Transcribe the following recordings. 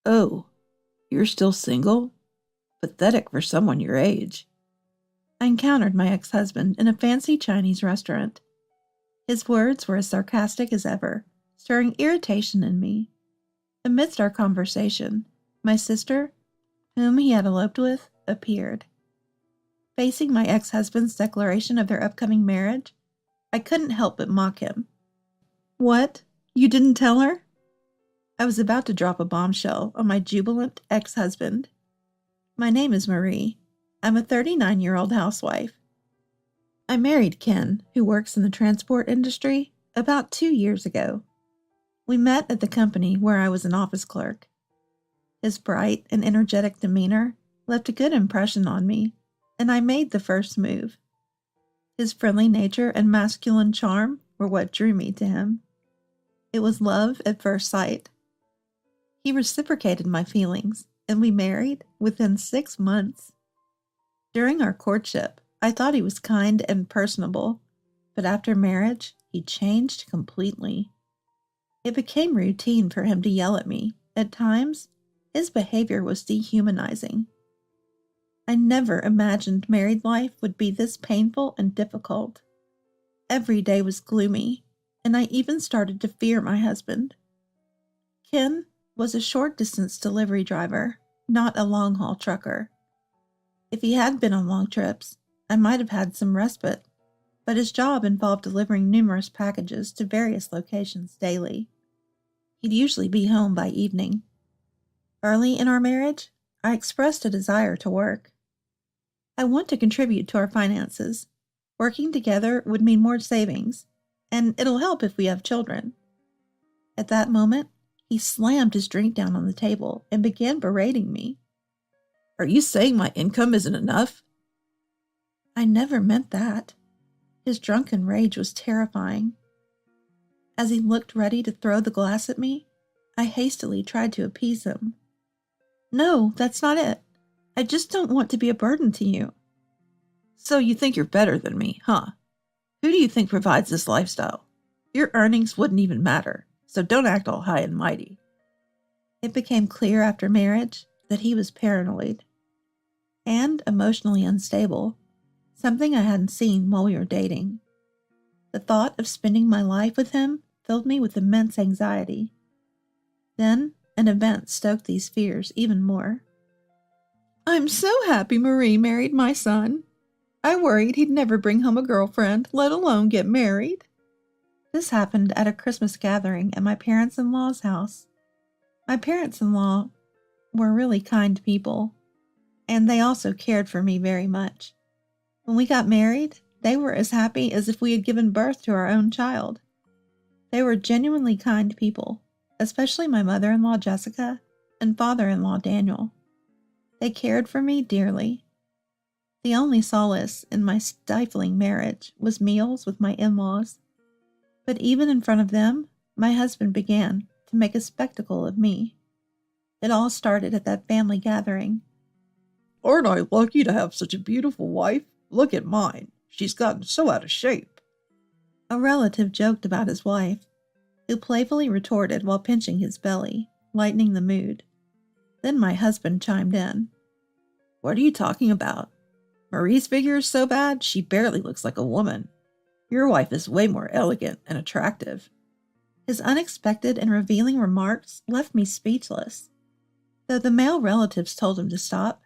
Oh, you're still single? Pathetic for someone your age. I encountered my ex-husband in a fancy Chinese restaurant. His words were as sarcastic as ever, stirring irritation in me. Amidst our conversation, my sister, whom he had eloped with, appeared. Facing my ex-husband's declaration of their upcoming marriage, I couldn't help but mock him. What? You didn't tell her? I was about to drop a bombshell on my jubilant ex-husband. My name is Marie. I'm a 39-year-old housewife. I married Ken, who works in the transport industry, about 2 years ago. We met at the company where I was an office clerk. His bright and energetic demeanor left a good impression on me, and I made the first move. His friendly nature and masculine charm were what drew me to him. It was love at first sight. He reciprocated my feelings, and we married within 6 months. During our courtship, I thought he was kind and personable, but after marriage, he changed completely. It became routine for him to yell at me. At times, his behavior was dehumanizing. I never imagined married life would be this painful and difficult. Every day was gloomy, and I even started to fear my husband. Ken was a short-distance delivery driver, not a long-haul trucker. If he had been on long trips, I might have had some respite, but his job involved delivering numerous packages to various locations daily. He'd usually be home by evening. Early in our marriage, I expressed a desire to work. I want to contribute to our finances. Working together would mean more savings, and it'll help if we have children. At that moment, he slammed his drink down on the table and began berating me. Are you saying my income isn't enough? I never meant that. His drunken rage was terrifying. As he looked ready to throw the glass at me, I hastily tried to appease him. No, that's not it. I just don't want to be a burden to you. So you think you're better than me, huh? Who do you think provides this lifestyle? Your earnings wouldn't even matter, so don't act all high and mighty. It became clear after marriage that he was paranoid and emotionally unstable, something I hadn't seen while we were dating. The thought of spending my life with him filled me with immense anxiety. Then, an event stoked these fears even more. I'm so happy Marie married my son. I worried he'd never bring home a girlfriend, let alone get married. This happened at a Christmas gathering at my parents-in-law's house. My parents-in-law were really kind people, and they also cared for me very much. When we got married, they were as happy as if we had given birth to our own child. They were genuinely kind people, especially my mother-in-law Jessica and father-in-law Daniel. They cared for me dearly. The only solace in my stifling marriage was meals with my in-laws. But even in front of them, my husband began to make a spectacle of me. It all started at that family gathering. Aren't I lucky to have such a beautiful wife? Look at mine. She's gotten so out of shape. A relative joked about his wife, who playfully retorted while pinching his belly, lightening the mood. Then my husband chimed in. What are you talking about? Marie's figure is so bad, she barely looks like a woman. Your wife is way more elegant and attractive. His unexpected and revealing remarks left me speechless. Though the male relatives told him to stop,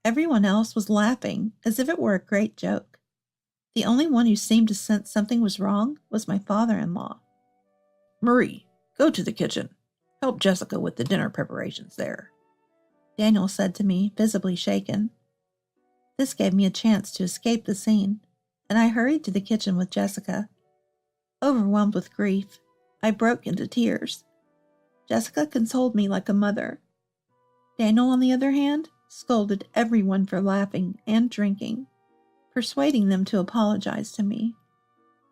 everyone else was laughing as if it were a great joke. The only one who seemed to sense something was wrong was my father-in-law. Marie, go to the kitchen. Help Jessica with the dinner preparations there. Daniel said to me, visibly shaken. This gave me a chance to escape the scene, and I hurried to the kitchen with Jessica. Overwhelmed with grief, I broke into tears. Jessica consoled me like a mother. Daniel, on the other hand, scolded everyone for laughing and drinking, persuading them to apologize to me.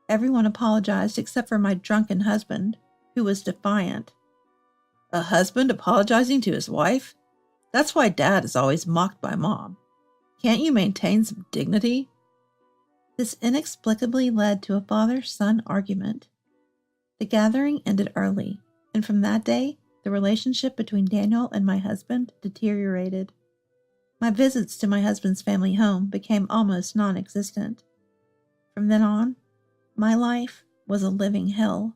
Everyone apologized except for my drunken husband, who was defiant. A husband apologizing to his wife? That's why Dad is always mocked by Mom. Can't you maintain some dignity? This inexplicably led to a father-son argument. The gathering ended early, and from that day, the the relationship between Daniel and my husband deteriorated. My visits to my husband's family home became almost non-existent. From then on, my life was a living hell.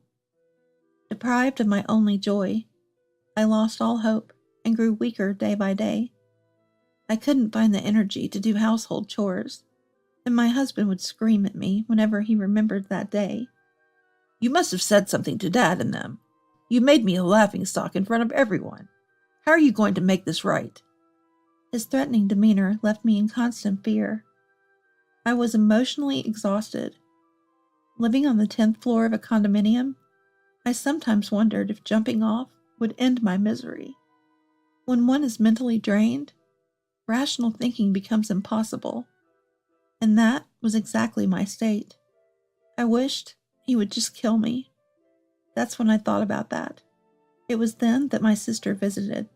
Deprived of my only joy, I lost all hope and grew weaker day by day. I couldn't find the energy to do household chores, and my husband would scream at me whenever he remembered that day. "You must have said something to Dad and them. You made me a laughingstock in front of everyone. How are you going to make this right?" His threatening demeanor left me in constant fear. I was emotionally exhausted. Living on the 10th floor of a condominium, I sometimes wondered if jumping off would end my misery. When one is mentally drained, rational thinking becomes impossible, and that was exactly my state. I wished he would just kill me. That's when I thought about that. It was then that my sister visited.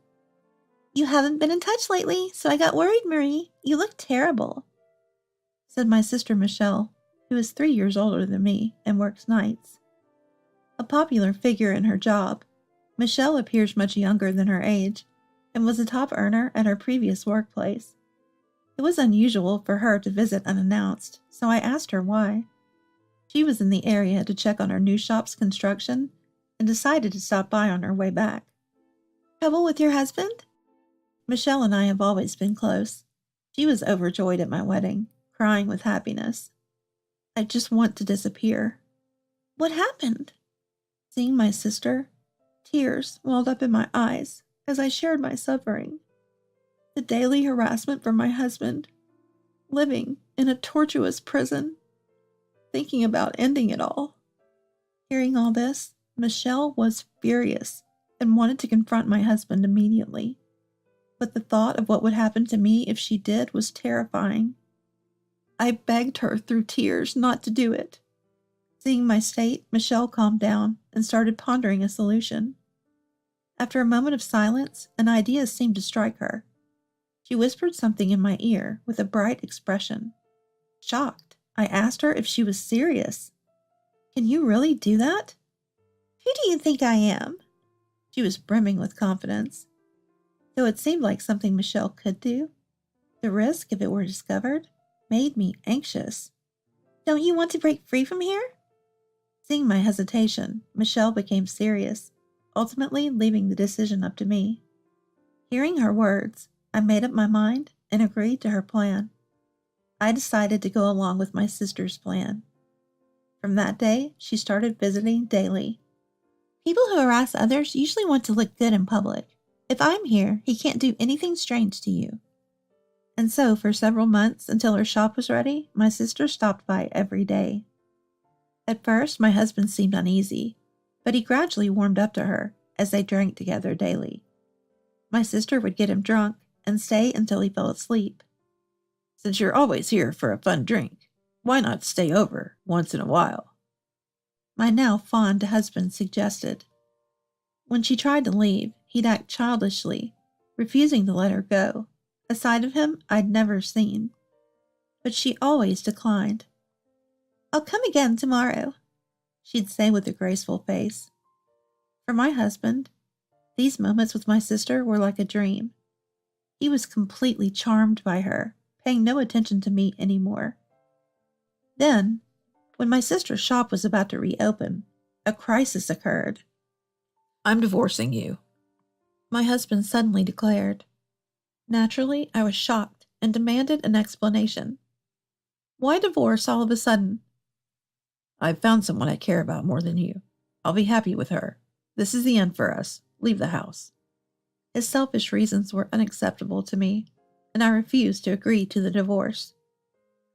"You haven't been in touch lately, so I got worried, Marie. You look terrible," said my sister Michelle, who is 3 years older than me and works nights. A popular figure in her job, Michelle appears much younger than her age and was a top earner at her previous workplace. It was unusual for her to visit unannounced, so I asked her why. She was in the area to check on her new shop's construction and decided to stop by on her way back. "Trouble with your husband?" Michelle and I have always been close. She was overjoyed at my wedding, crying with happiness. "I just want to disappear." "What happened?" Seeing my sister, tears welled up in my eyes as I shared my suffering. The daily harassment from my husband, living in a tortuous prison, thinking about ending it all. Hearing all this, Michelle was furious and wanted to confront my husband immediately. But the thought of what would happen to me if she did was terrifying. I begged her through tears not to do it. Seeing my state, Michelle calmed down and started pondering a solution. After a moment of silence, an idea seemed to strike her. She whispered something in my ear with a bright expression. Shocked, I asked her if she was serious. "Can you really do that?" "Who do you think I am?" She was brimming with confidence. Though it seemed like something Michelle could do, the risk, if it were discovered, made me anxious. "Don't you want to break free from here?" Seeing my hesitation, Michelle became serious, ultimately leaving the decision up to me. Hearing her words, I made up my mind and agreed to her plan. I decided to go along with my sister's plan. From that day, she started visiting daily. "People who harass others usually want to look good in public. If I'm here, he can't do anything strange to you." And so, for several months, until her shop was ready, my sister stopped by every day. At first, my husband seemed uneasy, but he gradually warmed up to her as they drank together daily. My sister would get him drunk and stay until he fell asleep. "Since you're always here for a fun drink, why not stay over once in a while?" my now fond husband suggested. When she tried to leave, he'd act childishly, refusing to let her go, a side of him I'd never seen. But she always declined. "I'll come again tomorrow," she'd say with a graceful face. For my husband, these moments with my sister were like a dream. He was completely charmed by her, paying no attention to me anymore. Then, when my sister's shop was about to reopen, a crisis occurred. "I'm divorcing you," my husband suddenly declared. Naturally, I was shocked and demanded an explanation. "Why divorce all of a sudden?" "I've found someone I care about more than you. I'll be happy with her. This is the end for us. Leave the house." His selfish reasons were unacceptable to me, and I refused to agree to the divorce.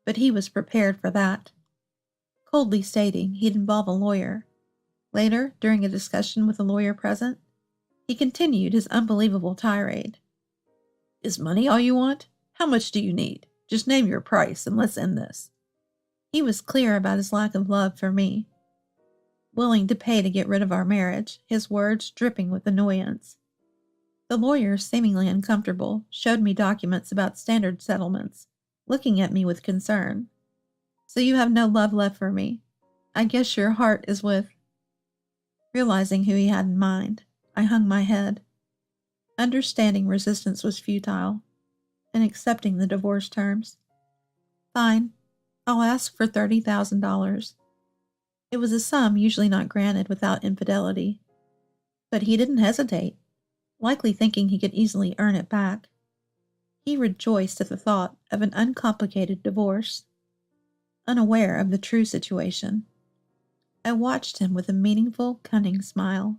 But he was prepared for that, coldly stating he'd involve a lawyer. Later, during a discussion with a lawyer present, he continued his unbelievable tirade. "Is money all you want? How much do you need? Just name your price and let's end this." He was clear about his lack of love for me. Willing to pay to get rid of our marriage, his words dripping with annoyance. The lawyer, seemingly uncomfortable, showed me documents about standard settlements, looking at me with concern. "So you have no love left for me. I guess your heart is with—" Realizing who he had in mind, I hung my head. Understanding resistance was futile, and accepting the divorce terms. Fine, I'll ask for $30,000. It was a sum usually not granted without infidelity. But he didn't hesitate, likely thinking he could easily earn it back. He rejoiced at the thought of an uncomplicated divorce, unaware of the true situation. I watched him with a meaningful, cunning smile.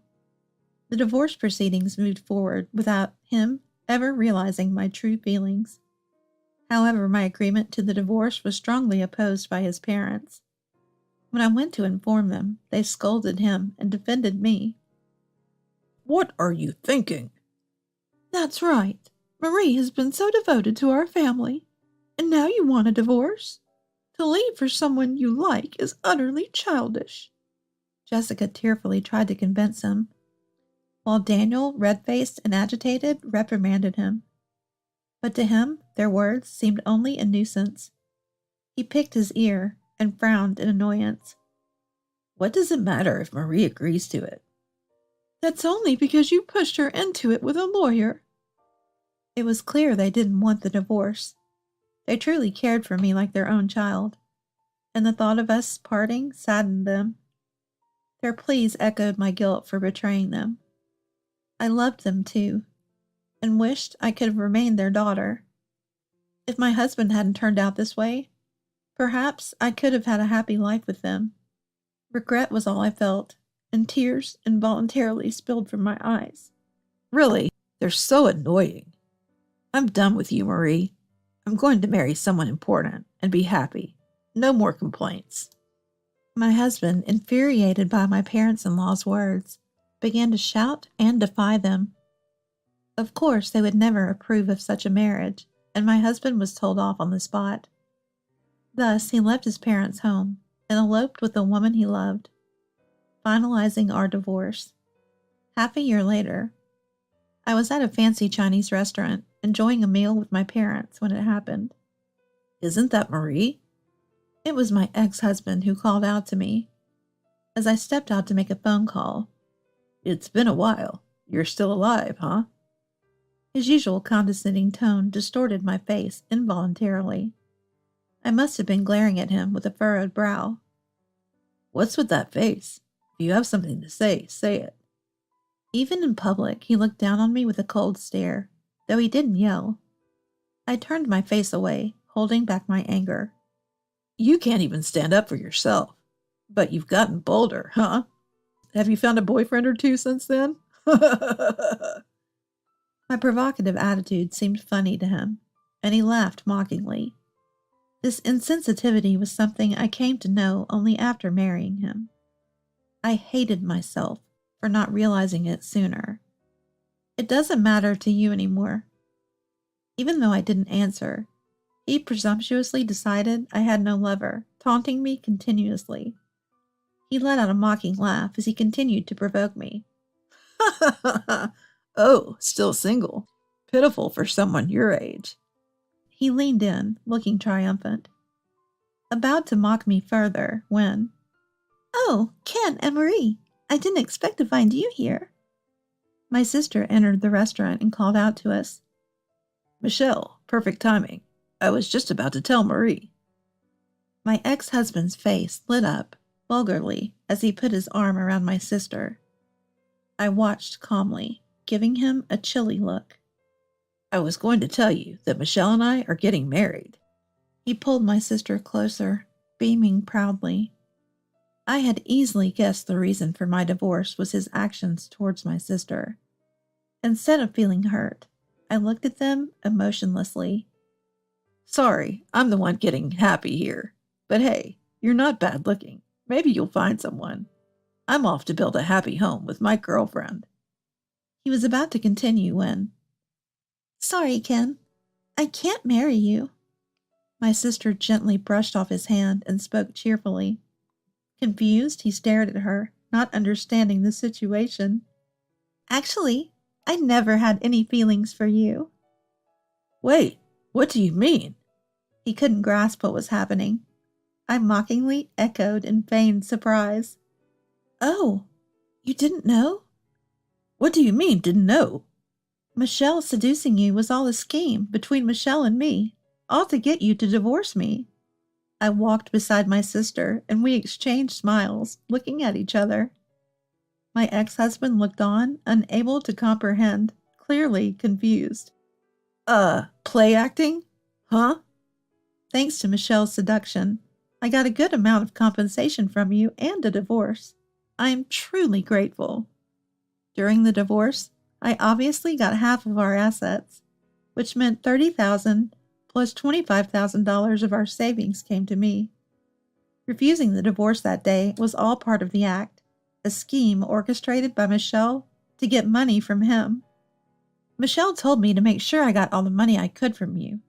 The divorce proceedings moved forward without him ever realizing my true feelings. However, my agreement to the divorce was strongly opposed by his parents. When I went to inform them, they scolded him and defended me. "What are you thinking?" "That's right. Marie has been so devoted to our family, and now you want a divorce? To leave for someone you like is utterly childish." Jessica tearfully tried to convince him, while Daniel, red-faced and agitated, reprimanded him. But to him, their words seemed only a nuisance. He picked his ear and frowned in annoyance. "What does it matter if Marie agrees to it?" "That's only because you pushed her into it with a lawyer." It was clear they didn't want the divorce. They truly cared for me like their own child, and the thought of us parting saddened them. Their pleas echoed my guilt for betraying them. I loved them too, and wished I could have remained their daughter. If my husband hadn't turned out this way, perhaps I could have had a happy life with them. Regret was all I felt, and tears involuntarily spilled from my eyes. "Really, they're so annoying. I'm done with you, Marie. I'm going to marry someone important and be happy. No more complaints." My husband, infuriated by my parents-in-law's words, began to shout and defy them. Of course, they would never approve of such a marriage, and my husband was told off on the spot. Thus, he left his parents' home and eloped with the woman he loved, finalizing our divorce. Half a year later, I was at a fancy Chinese restaurant, enjoying a meal with my parents when it happened. "Isn't that Marie?" It was my ex-husband who called out to me. As I stepped out to make a phone call, "It's been a while. You're still alive, huh?" His usual condescending tone distorted my face involuntarily. I must have been glaring at him with a furrowed brow. "What's with that face? If you have something to say, say it." Even in public, he looked down on me with a cold stare, though he didn't yell. I turned my face away, holding back my anger. "You can't even stand up for yourself. But you've gotten bolder, huh? Have you found a boyfriend or two since then?" My provocative attitude seemed funny to him, and he laughed mockingly. This insensitivity was something I came to know only after marrying him. I hated myself for not realizing it sooner. "It doesn't matter to you anymore." Even though I didn't answer, he presumptuously decided I had no lover, taunting me continuously. He let out a mocking laugh as he continued to provoke me. "Oh, still single. Pitiful for someone your age." He leaned in, looking triumphant, about to mock me further when, "Oh, Ken and Marie, I didn't expect to find you here." My sister entered the restaurant and called out to us. "Michelle, perfect timing. I was just about to tell Marie." My ex-husband's face lit up vulgarly as he put his arm around my sister. I watched calmly, giving him a chilly look. "I was going to tell you that Michelle and I are getting married." He pulled my sister closer, beaming proudly. I had easily guessed the reason for my divorce was his actions towards my sister. Instead of feeling hurt, I looked at them emotionlessly. "Sorry, I'm the one getting happy here. But hey, you're not bad looking. Maybe you'll find someone. I'm off to build a happy home with my girlfriend." He was about to continue when, "Sorry, Ken, I can't marry you." My sister gently brushed off his hand and spoke cheerfully. Confused, he stared at her, not understanding the situation. "Actually, I never had any feelings for you." "Wait, what do you mean?" He couldn't grasp what was happening. I mockingly echoed in feigned surprise. "Oh, you didn't know?" What do you mean, didn't know? Michelle seducing you was all a scheme between Michelle and me, all to get you to divorce me. I walked beside my sister, and we exchanged smiles, looking at each other. My ex-husband looked on, unable to comprehend, clearly confused. Play acting? Huh? Thanks to Michelle's seduction, I got a good amount of compensation from you and a divorce. I am truly grateful. During the divorce, I obviously got half of our assets, which meant $30,000 plus $25,000 of our savings came to me. Refusing the divorce that day was all part of the act, a scheme orchestrated by Michelle to get money from him. Michelle told me to make sure I got all the money I could from you.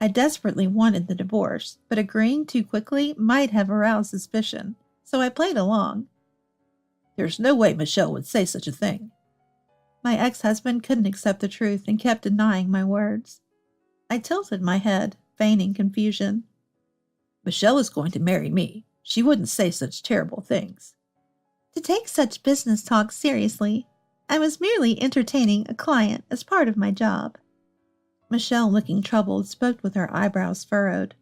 I desperately wanted the divorce, but agreeing too quickly might have aroused suspicion, so I played along. There's no way Michelle would say such a thing. My ex-husband couldn't accept the truth and kept denying my words. I tilted my head, feigning confusion. Michelle is going to marry me. She wouldn't say such terrible things. To take such business talk seriously, I was merely entertaining a client as part of my job. Michelle, looking troubled, spoke with her eyebrows furrowed.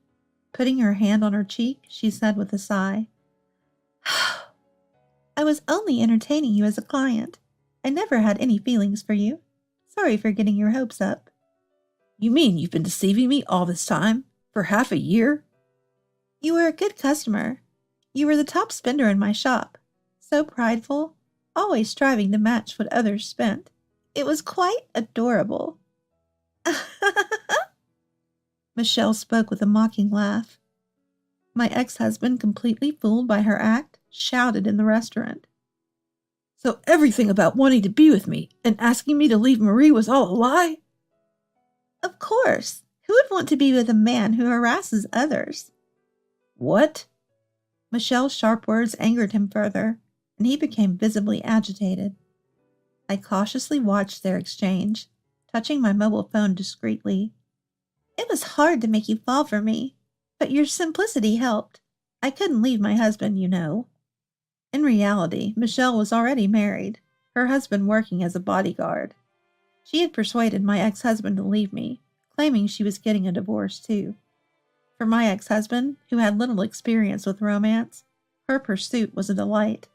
Putting her hand on her cheek, she said with a sigh, I was only entertaining you as a client. I never had any feelings for you. Sorry for getting your hopes up. You mean you've been deceiving me all this time? For half a year? You were a good customer. You were the top spender in my shop. So prideful, always striving to match what others spent. It was quite adorable. Michelle spoke with a mocking laugh. My ex-husband, completely fooled by her act, shouted in the restaurant. So everything about wanting to be with me and asking me to leave Marie was all a lie? Of course. Who would want to be with a man who harasses others? What? Michelle's sharp words angered him further, and he became visibly agitated. I cautiously watched their exchange, touching my mobile phone discreetly. It was hard to make you fall for me, but your simplicity helped. I couldn't leave my husband, you know. In reality, Michelle was already married, her husband working as a bodyguard. She had persuaded my ex-husband to leave me, claiming she was getting a divorce too. For my ex-husband, who had little experience with romance, her pursuit was a delight.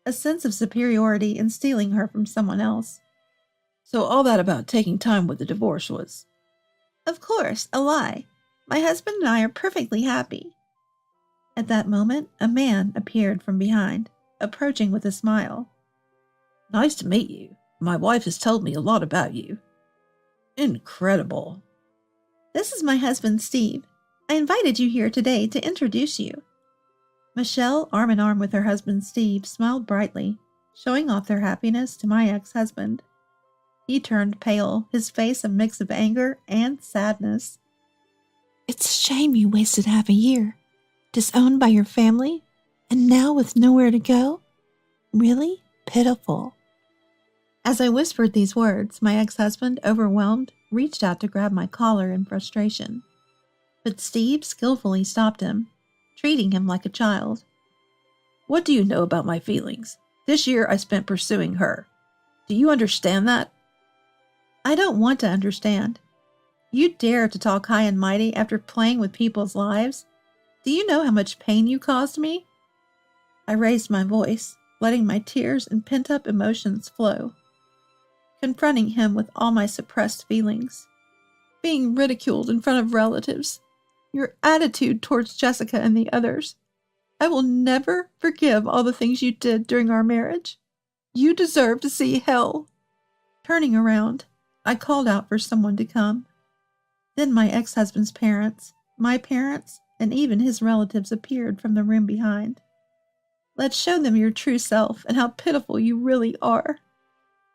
A sense of superiority in stealing her from someone else. So all that about taking time with the divorce was... Of course, a lie. My husband and I are perfectly happy. At that moment, a man appeared from behind, approaching with a smile. Nice to meet you. My wife has told me a lot about you. Incredible. This is my husband, Steve. I invited you here today to introduce you. Michelle, arm in arm with her husband, Steve, smiled brightly, showing off their happiness to my ex-husband. He turned pale, his face a mix of anger and sadness. It's a shame you wasted half a year. Disowned by your family, and now with nowhere to go? Really pitiful. As I whispered these words, my ex-husband, overwhelmed, reached out to grab my collar in frustration. But Steve skillfully stopped him, treating him like a child. What do you know about my feelings? This year I spent pursuing her. Do you understand that? I don't want to understand. You dare to talk high and mighty after playing with people's lives? Do you know how much pain you caused me? I raised my voice, letting my tears and pent-up emotions flow, confronting him with all my suppressed feelings. Being ridiculed in front of relatives, your attitude towards Jessica and the others. I will never forgive all the things you did during our marriage. You deserve to see hell. Turning around, I called out for someone to come. Then my ex-husband's parents, my parents, and even his relatives appeared from the room behind. Let's show them your true self and how pitiful you really are.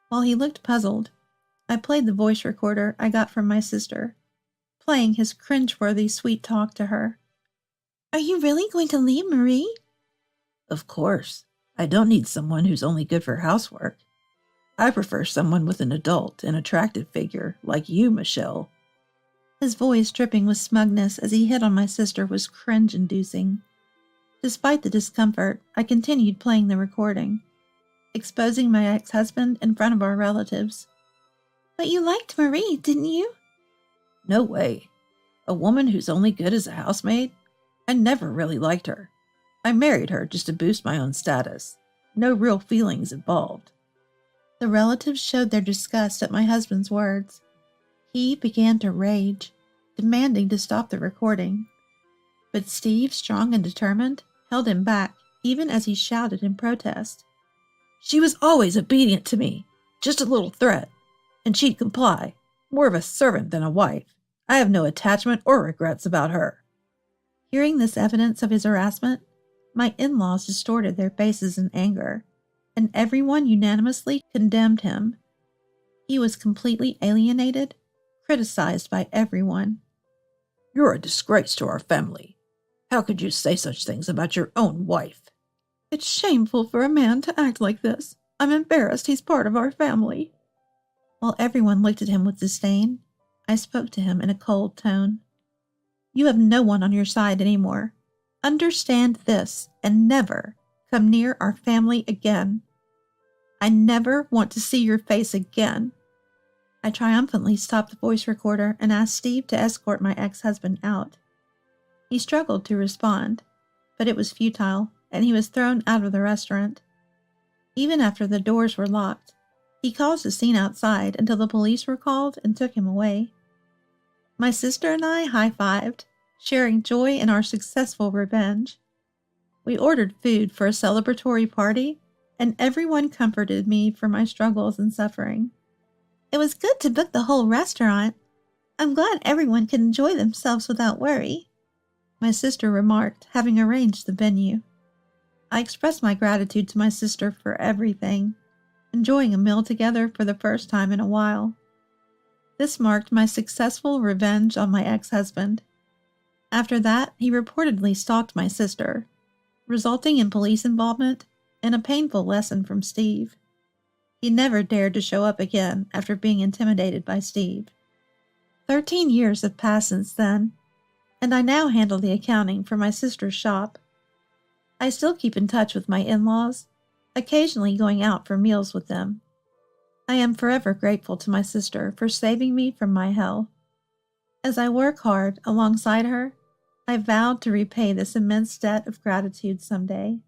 While he looked puzzled, I played the voice recorder I got from my sister, playing his cringeworthy sweet talk to her. Are you really going to leave Marie? Of course. I don't need someone who's only good for housework. I prefer someone with an adult and attractive figure like you, Michelle. His voice dripping with smugness as he hit on my sister was cringe-inducing. Despite the discomfort, I continued playing the recording. exposing my ex-husband in front of our relatives. But you liked Marie, didn't you? No way. A woman who's only good as a housemaid? I never really liked her. I married her just to boost my own status. No real feelings involved. The relatives showed their disgust at my husband's words. He began to rage, demanding to stop the recording. But Steve, strong and determined, held him back, even as he shouted in protest. She was always obedient to me, just a little threat, and she'd comply, more of a servant than a wife. I have no attachment or regrets about her. Hearing this evidence of his harassment, my in-laws distorted their faces in anger, and everyone unanimously condemned him. He was completely alienated, criticized by everyone. You're a disgrace to our family. How could you say such things about your own wife? It's shameful for a man to act like this. I'm embarrassed he's part of our family. While everyone looked at him with disdain, I spoke to him in a cold tone. You have no one on your side anymore. Understand this and never come near our family again. I never want to see your face again. I triumphantly stopped the voice recorder and asked Steve to escort my ex-husband out. He struggled to respond, but it was futile, and he was thrown out of the restaurant. Even after the doors were locked, he caused a scene outside until the police were called and took him away. My sister and I high-fived, sharing joy in our successful revenge. We ordered food for a celebratory party, and everyone comforted me for my struggles and suffering. It was good to book the whole restaurant. I'm glad everyone could enjoy themselves without worry, my sister remarked, having arranged the venue. I expressed my gratitude to my sister for everything, enjoying a meal together for the first time in a while. This marked my successful revenge on my ex-husband. After that, he reportedly stalked my sister, resulting in police involvement and a painful lesson from Steve. He never dared to show up again after being intimidated by Steve. 13 years have passed since then, and I now handle the accounting for my sister's shop. I still keep in touch with my in-laws, occasionally going out for meals with them. I am forever grateful to my sister for saving me from my hell. As I work hard alongside her, I vowed to repay this immense debt of gratitude someday.